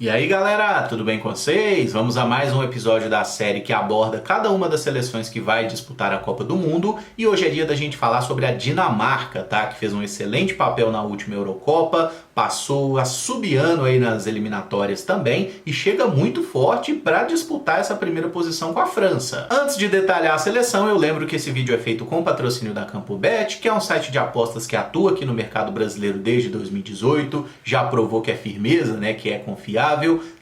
E aí galera, tudo bem com vocês? Vamos a mais um episódio da série que aborda cada uma das seleções que vai disputar a Copa do Mundo. E hoje é dia da gente falar sobre a Dinamarca, tá? Que fez um excelente papel na última Eurocopa, passou a sub-ano aí nas eliminatórias também e chega muito forte para disputar essa primeira posição com a França. Antes de detalhar a seleção, eu lembro que esse vídeo é feito com patrocínio da CampoBet, que é um site de apostas que atua aqui no mercado brasileiro desde 2018, já provou que é firmeza, né? Que é confiável.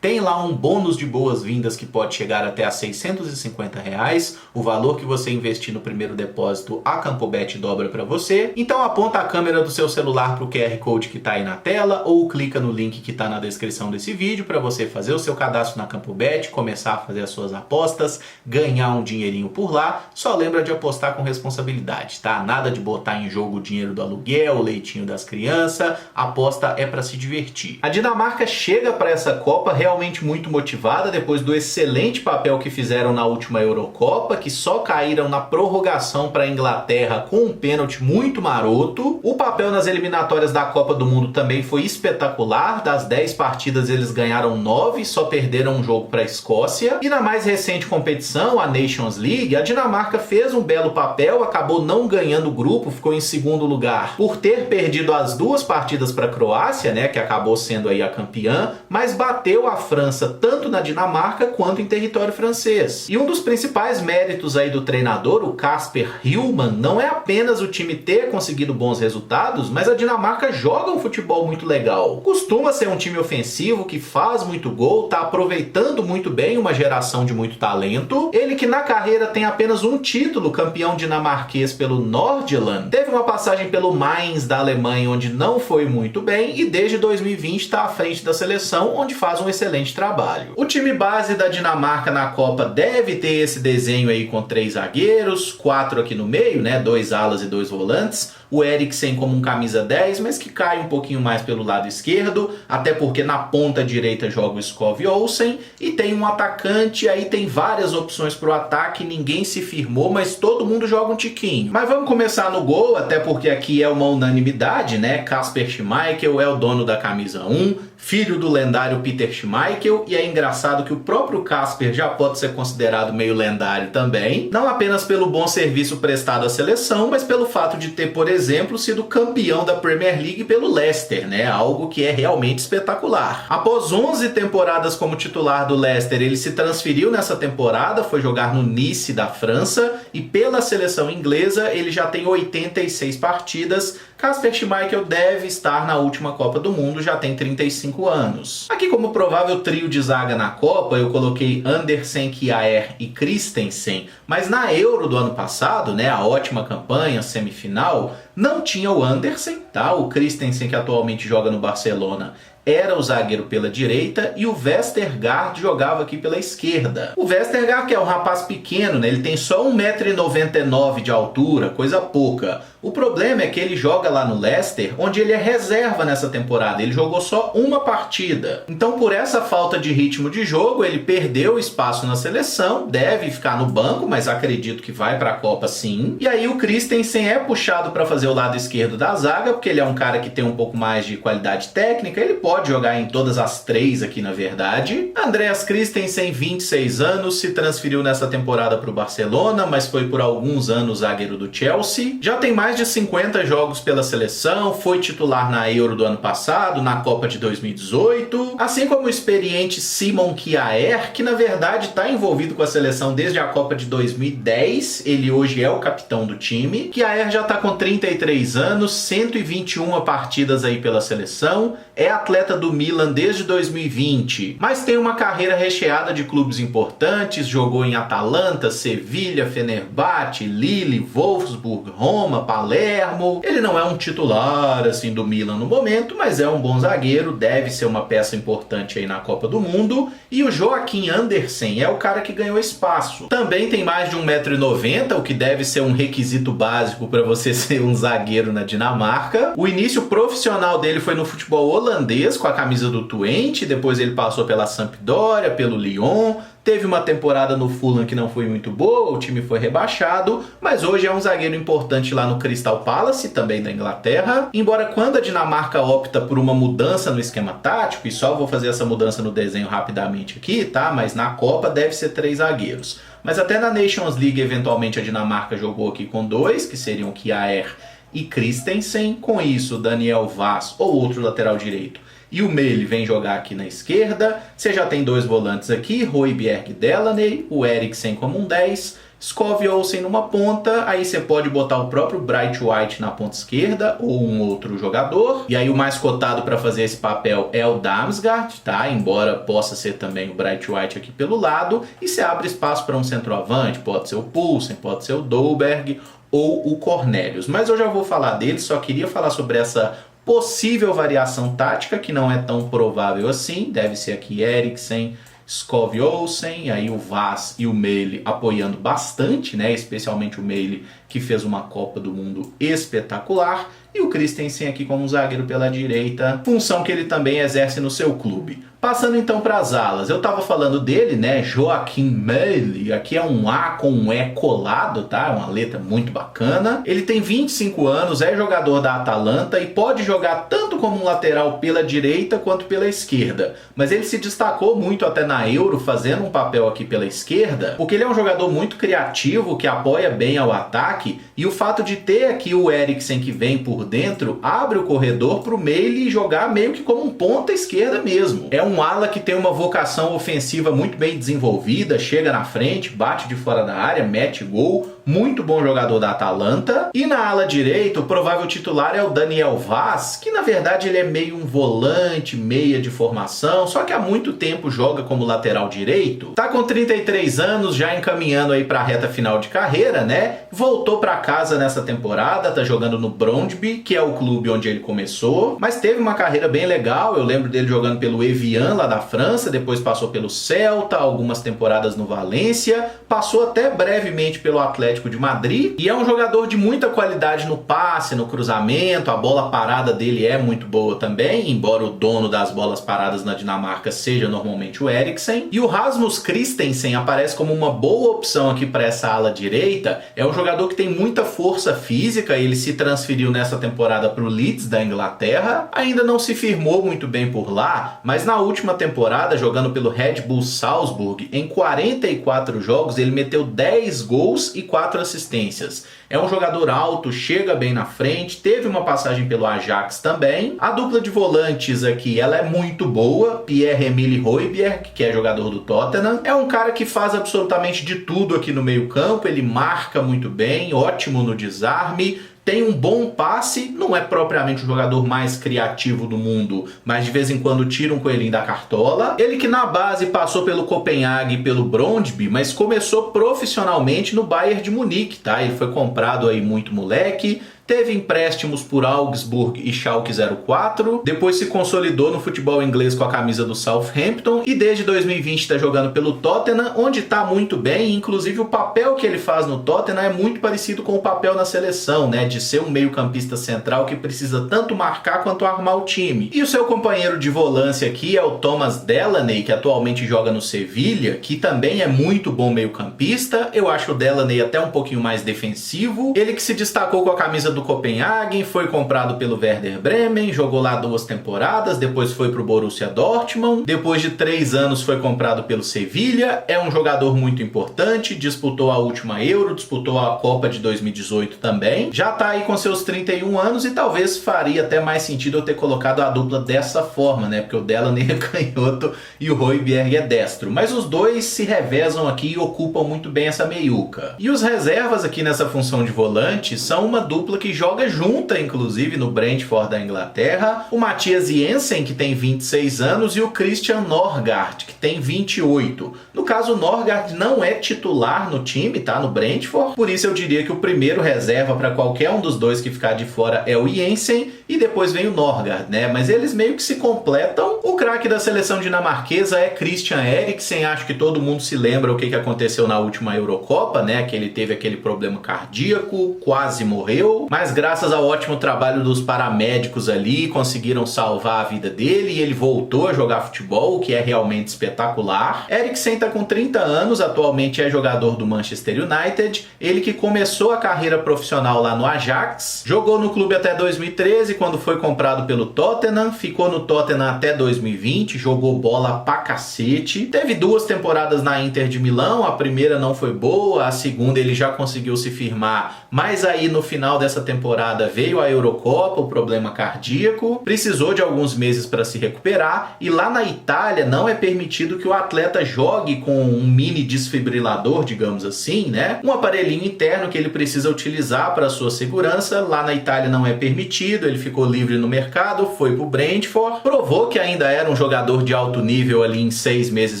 Tem lá um bônus de boas-vindas que pode chegar até a R$650. O valor que você investir no primeiro depósito, a CampoBet dobra para você. Então aponta a câmera do seu celular para o QR Code que está aí na tela ou clica no link que está na descrição desse vídeo para você fazer o seu cadastro na CampoBet, começar a fazer as suas apostas, ganhar um dinheirinho por lá. Só lembra de apostar com responsabilidade, tá? Nada de botar em jogo o dinheiro do aluguel, o leitinho das crianças. Aposta é para se divertir. A Dinamarca chega para essa Copa realmente muito motivada depois do excelente papel que fizeram na última Eurocopa, que só caíram na prorrogação para a Inglaterra com um pênalti muito maroto. O papel nas eliminatórias da Copa do Mundo também foi espetacular. Das 10 partidas eles ganharam 9, só perderam um jogo para a Escócia. E na mais recente competição, a Nations League, a Dinamarca fez um belo papel, acabou não ganhando o grupo, ficou em segundo lugar por ter perdido as 2 partidas para a Croácia, né, que acabou sendo aí a campeã, mas bateu a França tanto na Dinamarca quanto em território francês. E um dos principais méritos aí do treinador, o Kasper Hjulmand, não é apenas o time ter conseguido bons resultados, mas a Dinamarca joga um futebol muito legal. Costuma ser um time ofensivo que faz muito gol, tá aproveitando muito bem uma geração de muito talento. Ele que na carreira tem apenas um título, campeão dinamarquês pelo Nordjylland, teve uma passagem pelo Mainz da Alemanha onde não foi muito bem e desde 2020 está à frente da seleção onde faz um excelente trabalho. O time base da Dinamarca na Copa deve ter esse desenho aí com 3 zagueiros, 4 aqui no meio, né, 2 alas e 2 volantes, o Eriksen como um camisa 10, mas que cai um pouquinho mais pelo lado esquerdo, até porque na ponta direita joga o Skov Olsen, e tem um atacante, aí tem várias opções para o ataque, ninguém se firmou, mas todo mundo joga um tiquinho. Mas vamos começar no gol, até porque aqui é uma unanimidade, né? Kasper Schmeichel é o dono da camisa 1, filho do lendário Peter Schmeichel, e é engraçado que o próprio Kasper já pode ser considerado meio lendário também, não apenas pelo bom serviço prestado à seleção, mas pelo fato de ter, por exemplo, sido campeão da Premier League pelo Leicester, né? Algo que é realmente espetacular. Após 11 temporadas como titular do Leicester, ele se transferiu nessa temporada, foi jogar no Nice da França, e pela seleção inglesa ele já tem 86 partidas. Kasper Schmeichel deve estar na última Copa do Mundo, já tem 35 anos. Aqui como provável trio de zaga na Copa, eu coloquei Andersen, Kjaer e Christensen, mas na Euro do ano passado, né, a ótima campanha, semifinal, não tinha o Andersen, tá? O Christensen, que atualmente joga no Barcelona, era o zagueiro pela direita e o Vestergaard jogava aqui pela esquerda. O Vestergaard, que é um rapaz pequeno, né? Ele tem só 1,99 m de altura, coisa pouca. O problema é que ele joga lá no Leicester, onde ele é reserva nessa temporada. Ele jogou só uma partida. Então, por essa falta de ritmo de jogo, ele perdeu espaço na seleção, deve ficar no banco, mas acredito que vai para a Copa sim. E aí o Christensen é puxado para fazer o lado esquerdo da zaga, porque ele é um cara que tem um pouco mais de qualidade técnica, ele pode jogar em todas as 3 aqui na verdade. Andreas Christensen, 26 anos, se transferiu nessa temporada para o Barcelona, mas foi por alguns anos zagueiro do Chelsea. Já tem mais de 50 jogos pela seleção, foi titular na Euro do ano passado, na Copa de 2018, assim como o experiente Simon Kjaer, que na verdade está envolvido com a seleção desde a Copa de 2010, ele hoje é o capitão do time. Kjaer já está com 33 anos, 121 partidas aí pela seleção, é atleta do Milan desde 2020, mas tem uma carreira recheada de clubes importantes, jogou em Atalanta, Sevilha, Fenerbahçe, Lille, Wolfsburg, Roma, Palermo. Ele não é um titular assim do Milan no momento, mas é um bom zagueiro, deve ser uma peça importante aí na Copa do Mundo. E o Joachim Andersen é o cara que ganhou espaço. Também tem mais de 1,90 m, o que deve ser um requisito básico para você ser um zagueiro na Dinamarca. O início profissional dele foi no futebol holandês com a camisa do Twente, depois ele passou pela Sampdoria, pelo Lyon, teve uma temporada no Fulham que não foi muito boa, o time foi rebaixado, mas hoje é um zagueiro importante lá no Crystal Palace, também da Inglaterra. Embora quando a Dinamarca opta por uma mudança no esquema tático, e só vou fazer essa mudança no desenho rapidamente aqui, tá? Mas na Copa deve ser 3 zagueiros. Mas até na Nations League, eventualmente, a Dinamarca jogou aqui com 2, que seriam Kjaer e Christensen. Com isso, Daniel Vaz ou outro lateral direito e o Mæhle vem jogar aqui na esquerda. Você já tem 2 volantes aqui, Højbjerg e Delaney, o Eriksen como um 10, Skov Olsen numa ponta, aí você pode botar o próprio Bright White na ponta esquerda ou um outro jogador. E aí o mais cotado para fazer esse papel é o Damsgaard, tá? Embora possa ser também o Bright White aqui pelo lado. E você abre espaço para um centroavante, pode ser o Poulsen, pode ser o Dolberg ou o Cornelius. Mas eu já vou falar dele, só queria falar sobre essa possível variação tática, que não é tão provável assim. Deve ser aqui Eriksen, Skov Olsen, aí o Vaz e o Mæhle apoiando bastante, né? Especialmente o Mæhle, que fez uma Copa do Mundo espetacular. E o Christensen aqui como um zagueiro pela direita, função que ele também exerce no seu clube. Passando então para as alas, eu estava falando dele, né? Joachim Mæhle, aqui é um A com um E colado, tá? Uma letra muito bacana. Ele tem 25 anos, é jogador da Atalanta e pode jogar tanto como um lateral pela direita quanto pela esquerda. Mas ele se destacou muito até na Euro, fazendo um papel aqui pela esquerda, porque ele é um jogador muito criativo, que apoia bem ao ataque, e o fato de ter aqui o Eriksen que vem por dentro, abre o corredor para o Mæhle jogar meio que como um ponta esquerda mesmo. É um ala que tem uma vocação ofensiva muito bem desenvolvida, chega na frente, bate de fora da área, mete gol, muito bom jogador da Atalanta. E na ala direita, o provável titular é o Daniel Vaz, que na verdade ele é meio um volante, meia de formação, só que há muito tempo joga como lateral direito. Tá com 33 anos, já encaminhando aí para a reta final de carreira, né? Voltou para casa nessa temporada, tá jogando no Brøndby, que é o clube onde ele começou, mas teve uma carreira bem legal. Eu lembro dele jogando pelo Evian lá da França, depois passou pelo Celta, algumas temporadas no Valência, passou até brevemente pelo Atlético de Madrid, e é um jogador de muita qualidade no passe, no cruzamento. A bola parada dele é muito boa também, embora o dono das bolas paradas na Dinamarca seja normalmente o Eriksen. E o Rasmus Christensen aparece como uma boa opção aqui para essa ala direita. É um jogador que tem muita força física, ele se transferiu nessa temporada para o Leeds da Inglaterra, ainda não se firmou muito bem por lá, mas na última temporada, jogando pelo Red Bull Salzburg, em 44 jogos ele meteu 10 gols e 4 assistências. É um jogador alto, chega bem na frente, teve uma passagem pelo Ajax também. A dupla de volantes aqui, ela é muito boa. Pierre-Emile Højbjerg, que é jogador do Tottenham, é um cara que faz absolutamente de tudo aqui no meio-campo. Ele marca muito bem, ótimo no desarme, tem um bom passe, não é propriamente o jogador mais criativo do mundo, mas de vez em quando tira um coelhinho da cartola. Ele que na base passou pelo Copenhague e pelo Brøndby, mas começou profissionalmente no Bayern de Munique, tá? Ele foi comprado aí muito moleque, teve empréstimos por Augsburg e Schalke 04, depois se consolidou no futebol inglês com a camisa do Southampton e desde 2020 está jogando pelo Tottenham, onde está muito bem. Inclusive o papel que ele faz no Tottenham é muito parecido com o papel na seleção, né, de ser um meio-campista central que precisa tanto marcar quanto armar o time. E o seu companheiro de volância aqui é o Thomas Delaney, que atualmente joga no Sevilha, que também é muito bom meio-campista. Eu acho o Delaney até um pouquinho mais defensivo. Ele que se destacou com a camisa do Copenhagen, foi comprado pelo Werder Bremen, jogou lá 2 temporadas, depois foi para o Borussia Dortmund, depois de 3 anos foi comprado pelo Sevilha. É um jogador muito importante, disputou a última Euro, disputou a Copa de 2018 também, já está aí com seus 31 anos e talvez faria até mais sentido eu ter colocado a dupla dessa forma, né, porque o Delaney é canhoto e o Højbjerg é destro, mas os dois se revezam aqui e ocupam muito bem essa meiuca. E os reservas aqui nessa função de volante são uma dupla que joga junta, inclusive, no Brentford da Inglaterra, o Mathias Jensen, que tem 26 anos, e o Christian Norgaard, que tem 28. No caso, o Norgaard não é titular no time, tá? No Brentford, por isso eu diria que o primeiro reserva para qualquer um dos dois que ficar de fora é o Jensen, e depois vem o Norgaard, né? Mas eles meio que se completam. O craque da seleção dinamarquesa é Christian Eriksen. Acho que todo mundo se lembra o que aconteceu na última Eurocopa, né? Que ele teve aquele problema cardíaco, quase morreu, mas graças ao ótimo trabalho dos paramédicos ali, conseguiram salvar a vida dele e ele voltou a jogar futebol, o que é realmente espetacular. Eriksen tá com 30 anos, atualmente é jogador do Manchester United, ele que começou a carreira profissional lá no Ajax, jogou no clube até 2013, quando foi comprado pelo Tottenham, ficou no Tottenham até 2020, jogou bola pra cacete, teve 2 temporadas na Inter de Milão, a primeira não foi boa, a segunda ele já conseguiu se firmar, mas aí no final dessa temporada veio a Eurocopa, o problema cardíaco, precisou de alguns meses para se recuperar, e lá na Itália não é permitido que o atleta jogue com um mini desfibrilador, digamos assim, né? Um aparelhinho interno que ele precisa utilizar para sua segurança, lá na Itália não é permitido, ele ficou livre no mercado, foi pro Brentford, provou que ainda era um jogador de alto nível ali em 6 meses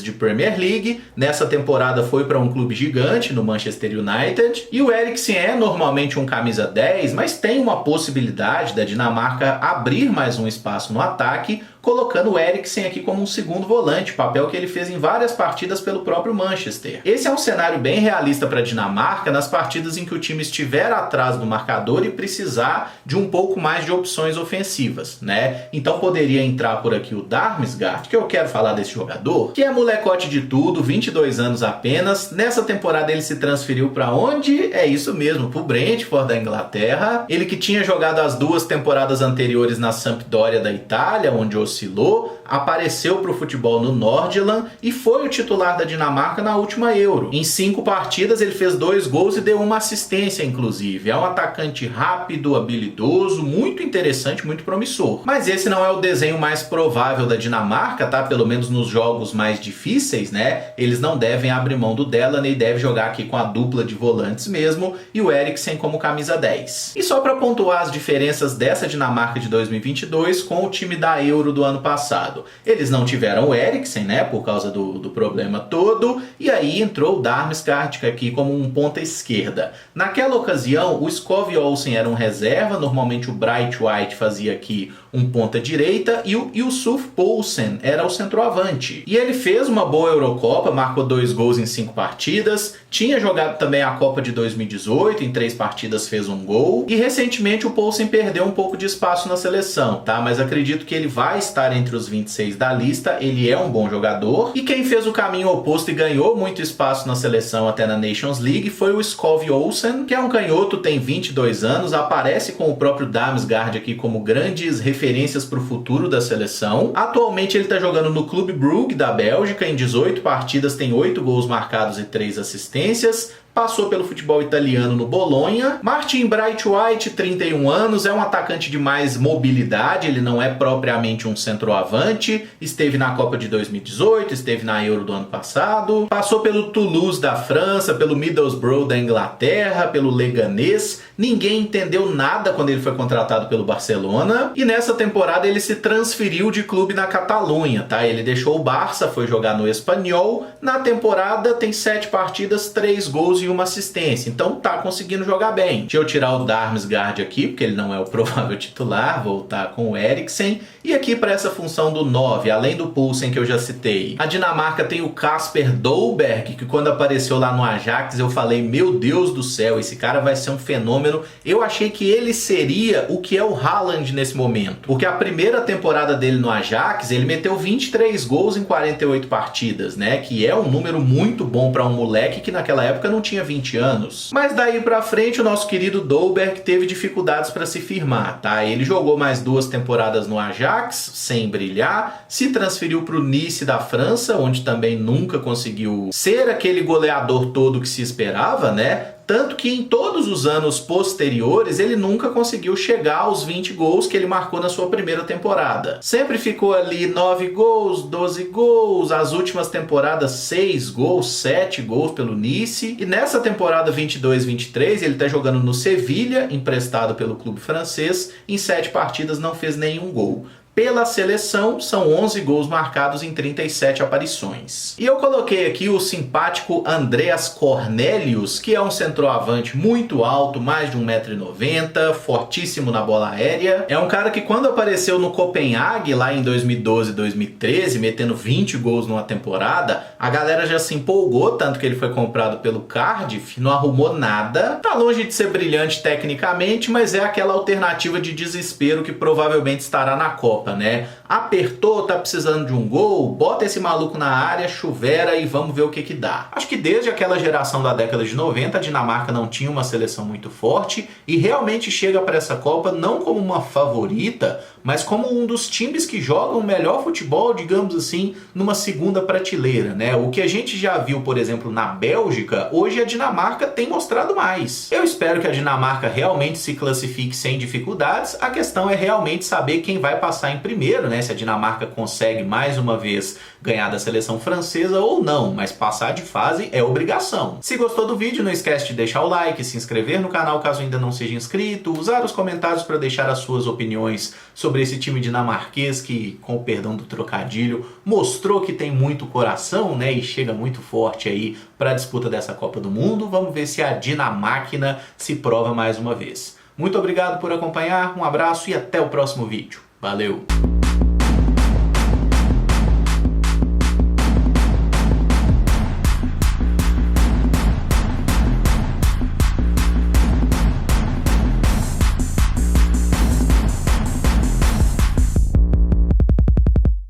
de Premier League, nessa temporada foi para um clube gigante no Manchester United, e o Eriksen é normalmente um camisa 10, mas tem uma possibilidade da Dinamarca abrir mais um espaço no ataque, colocando o Eriksen aqui como um segundo volante, papel que ele fez em várias partidas pelo próprio Manchester. Esse é um cenário bem realista para a Dinamarca nas partidas em que o time estiver atrás do marcador e precisar de um pouco mais de opções ofensivas, né? Então poderia entrar por aqui o Damsgaard, que eu quero falar desse jogador, que é molecote de tudo, 22 anos apenas. Nessa temporada ele se transferiu para onde? É isso mesmo, pro Brentford da Inglaterra. Ele que tinha jogado as 2 temporadas anteriores na Sampdoria da Itália, onde oscilou, apareceu para o futebol no Nordjylland e foi o titular da Dinamarca na última Euro. Em 5 partidas ele fez 2 gols e deu uma assistência, inclusive. É um atacante rápido, habilidoso, muito interessante, muito promissor. Mas esse não é o desenho mais provável da Dinamarca, tá? Pelo menos nos jogos mais difíceis, né? Eles não devem abrir mão do Delaney, deve jogar aqui com a dupla de volantes mesmo e o Eriksen como camisa 10. E só para pontuar as diferenças dessa Dinamarca de 2022 com o time da Euro do ano passado. Eles não tiveram o Eriksen, né, por causa do problema todo, e aí entrou o Damsgaard aqui como um ponta esquerda. Naquela ocasião, o Skov Olsen era um reserva, normalmente o Bright White fazia aqui um ponta direita, e o Yusuf Poulsen era o centroavante. E ele fez uma boa Eurocopa, marcou 2 gols em 5 partidas, tinha jogado também a Copa de 2018, em 3 partidas fez um gol, e recentemente o Poulsen perdeu um pouco de espaço na seleção, tá? Mas acredito que ele vai estar entre os 26 da lista, ele é um bom jogador, e quem fez o caminho oposto e ganhou muito espaço na seleção até na Nations League foi o Skov Olsen, que é um canhoto, tem 22 anos, aparece com o próprio Damsgaard aqui como grandes referências para o futuro da seleção. Atualmente ele está jogando no Clube Brugge da Bélgica, em 18 partidas tem 8 gols marcados e 3 assistências. Passou pelo futebol italiano no Bolonha. Martin Bright White, 31 anos, é um atacante de mais mobilidade, ele não é propriamente um centroavante, esteve na Copa de 2018, esteve na Euro do ano passado, passou pelo Toulouse da França, pelo Middlesbrough da Inglaterra, pelo Leganés, ninguém entendeu nada quando ele foi contratado pelo Barcelona, e nessa temporada ele se transferiu de clube na Catalunha, tá? Ele deixou o Barça, foi jogar no Espanyol, na temporada tem 7 partidas, 3 gols e 1 assistência, então tá conseguindo jogar bem. Deixa eu tirar o Damsgaard aqui, porque ele não é o provável titular, voltar com o Eriksen, e aqui para essa função do 9, além do Poulsen que eu já citei, a Dinamarca tem o Kasper Dolberg, que quando apareceu lá no Ajax eu falei, meu Deus do céu, esse cara vai ser um fenômeno. Eu achei que ele seria o que é o Haaland nesse momento, porque a primeira temporada dele no Ajax, ele meteu 23 gols em 48 partidas, né, que é um número muito bom para um moleque que naquela época não tinha 20 anos. Mas daí pra frente o nosso querido Dolberg teve dificuldades para se firmar, tá? Ele jogou mais 2 temporadas no Ajax, sem brilhar, se transferiu pro Nice da França, onde também nunca conseguiu ser aquele goleador todo que se esperava, né? Tanto que em todos os anos posteriores ele nunca conseguiu chegar aos 20 gols que ele marcou na sua primeira temporada. Sempre ficou ali 9 gols, 12 gols, as últimas temporadas 6 gols, 7 gols pelo Nice. E nessa temporada 22-23 ele está jogando no Sevilha, emprestado pelo clube francês, em 7 partidas não fez nenhum gol. Pela seleção, são 11 gols marcados em 37 aparições. E eu coloquei aqui o simpático Andreas Cornelius, que é um centroavante muito alto, mais de 1,90 m, fortíssimo na bola aérea. É um cara que quando apareceu no Copenhague, lá em 2012 e 2013, metendo 20 gols numa temporada, a galera já se empolgou, tanto que ele foi comprado pelo Cardiff, não arrumou nada. Tá longe de ser brilhante tecnicamente, mas é aquela alternativa de desespero que provavelmente estará na Copa, né? Apertou, tá precisando de um gol, bota esse maluco na área, chuvera e vamos ver o que que dá. Acho que desde aquela geração da década de 90, a Dinamarca não tinha uma seleção muito forte e realmente chega para essa Copa não como uma favorita, mas como um dos times que jogam o melhor futebol, digamos assim, numa segunda prateleira, né? O que a gente já viu, por exemplo, na Bélgica, hoje a Dinamarca tem mostrado mais. Eu espero que a Dinamarca realmente se classifique sem dificuldades. A questão é realmente saber quem vai passar em primeiro, né? Se a Dinamarca consegue mais uma vez ganhar da seleção francesa ou não, mas passar de fase é obrigação. Se gostou do vídeo, não esquece de deixar o like, se inscrever no canal caso ainda não seja inscrito, usar os comentários para deixar as suas opiniões sobre esse time dinamarquês que, com o perdão do trocadilho, mostrou que tem muito coração, né? E chega muito forte aí para a disputa dessa Copa do Mundo. Vamos ver se a Dinamáquina se prova mais uma vez. Muito obrigado por acompanhar, um abraço e até o próximo vídeo. Valeu!